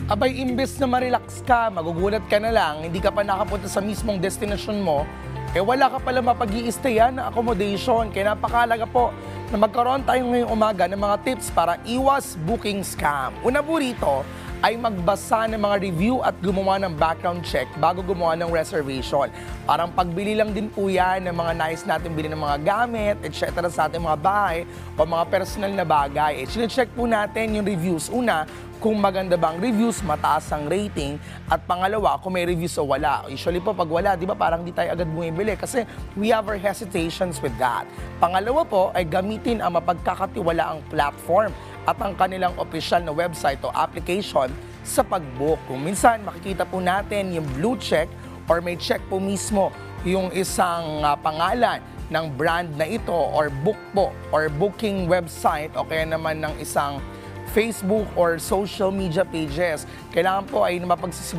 Abay, imbes na ma-relax ka, magugulat ka na lang, hindi ka pa nakapunta sa mismong destination mo, wala ka pala mapag-i-stayan na accommodation. Kaya napakalaga po na magkaroon tayo ngayong umaga ng mga tips para iwas booking scam. Una po rito ay magbasa ng mga review at gumawa ng background check bago gumawa ng reservation. Parang pagbili lang din po yan ng mga nais natin bilhin ng mga gamit, etc. sa ating mga bahay o mga personal na bagay. Check po natin yung reviews. Una, kung maganda bang reviews, mataas ang rating. At pangalawa, kung may reviews o wala. Usually po, pag wala, di ba parang di tayo agad bumibili kasi we have our hesitations with that. Pangalawa po, ay gamitin ang mapagkakatiwalaang platform at ang kanilang official na website o application sa pag-book. Kung minsan, makikita po natin yung blue check or may check po mismo yung isang pangalan ng brand na ito or book po or booking website o kaya naman ng isang Facebook or social media pages. Kailangan po ay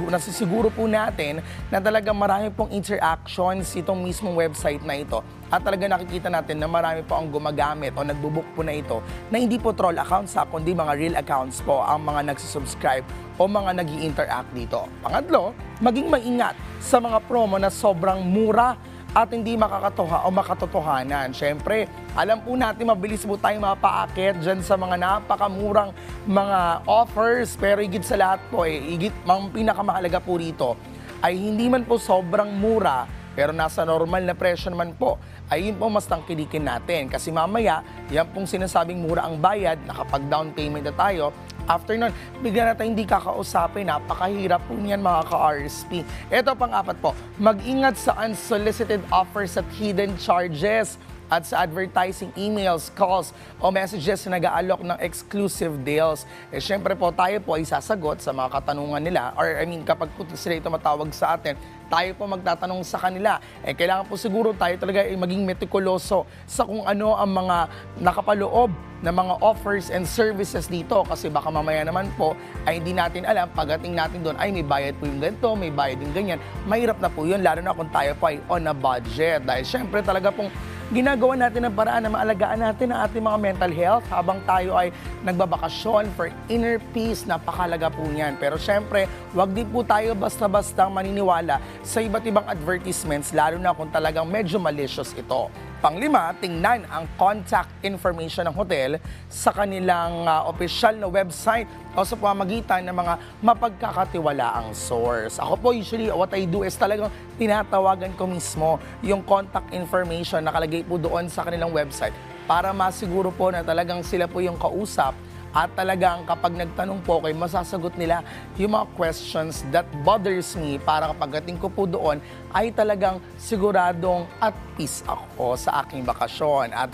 nasisiguro po natin na talagang marami pong interactions itong mismong website na ito. At talaga nakikita natin na marami po ang gumagamit o nagbubook po na ito na hindi po troll accounts kundi mga real accounts po ang mga nagsusubscribe o mga nag-i-interact dito. Pangatlo, maging maingat sa mga promo na sobrang mura at hindi makakatuha o makatotohanan. Siyempre, alam po natin mabilis po tayong mapaakit dyan sa mga napakamurang mga offers. Pero higit sa lahat po, ang pinakamahalaga po rito ay hindi man po sobrang mura, pero nasa normal na presyo naman po, ay yun po mas tangkilikin natin. Kasi mamaya, yan pong sinasabing mura ang bayad, nakapag down payment na tayo, after nun, bigla na tayo hindi kakausapin. Napakahirap po niyan mga ka-RSP. Ito pang-apat po, mag-ingat sa unsolicited offers at hidden charges at sa advertising emails, calls o messages na nag-aalok ng exclusive deals. Siyempre po tayo po ay sasagot sa mga katanungan nila or kapag po sila ito matawag sa atin, tayo po magtatanong sa kanila. Kailangan po siguro tayo talaga ay maging metikuloso sa kung ano ang mga nakapaloob na mga offers and services dito kasi baka mamaya naman po ay hindi natin alam pagdating natin doon ay may bayad po yung ganito, may bayad yung ganyan. Mahirap na po yun lalo na kung tayo po ay on a budget dahil syempre talaga pong ginagawa natin ng paraan na maalagaan natin ang ating mga mental health habang tayo ay nagbabakasyon for inner peace. Napakalaga po niyan. Pero syempre, wag din po tayo basta-basta maniniwala sa iba't ibang advertisements lalo na kung talagang medyo malicious ito. Panglima, tingnan ang contact information ng hotel sa kanilang official na website o sa pamamagitan ng mga mapagkakatiwalaang source. Ako po usually what I do is talagang tinatawagan ko mismo yung contact information nakalagay po doon sa kanilang website para masiguro po na talagang sila po yung kausap at talagang kapag nagtanong po kayo, masasagot nila yung mga questions that bothers me para kapag ating ko po doon ay talagang siguradong at peace ako sa aking bakasyon. At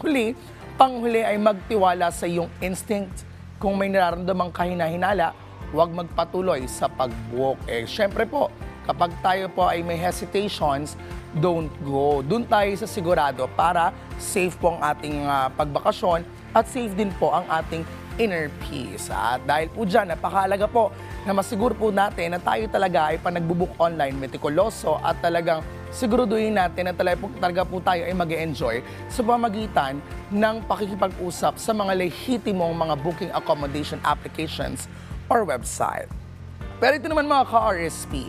panghuli ay magtiwala sa iyong instinct. Kung may nararamdamang kahina-hinala, huwag magpatuloy sa pag-book. Siyempre po, kapag tayo po ay may hesitations, don't go. Doon tayo sa sigurado para safe po ang ating pagbakasyon at safe din po ang ating inner peace. At dahil po dyan, napakahalaga po na masiguro po natin na tayo talaga ay pag nagbubook online, metikuloso at talagang siguraduhin natin na talaga po tayo ay mag-enjoy sa pamamagitan ng pakikipag-usap sa mga lehitimong mga booking accommodation applications or website. Pero ito naman mga ka-RSP,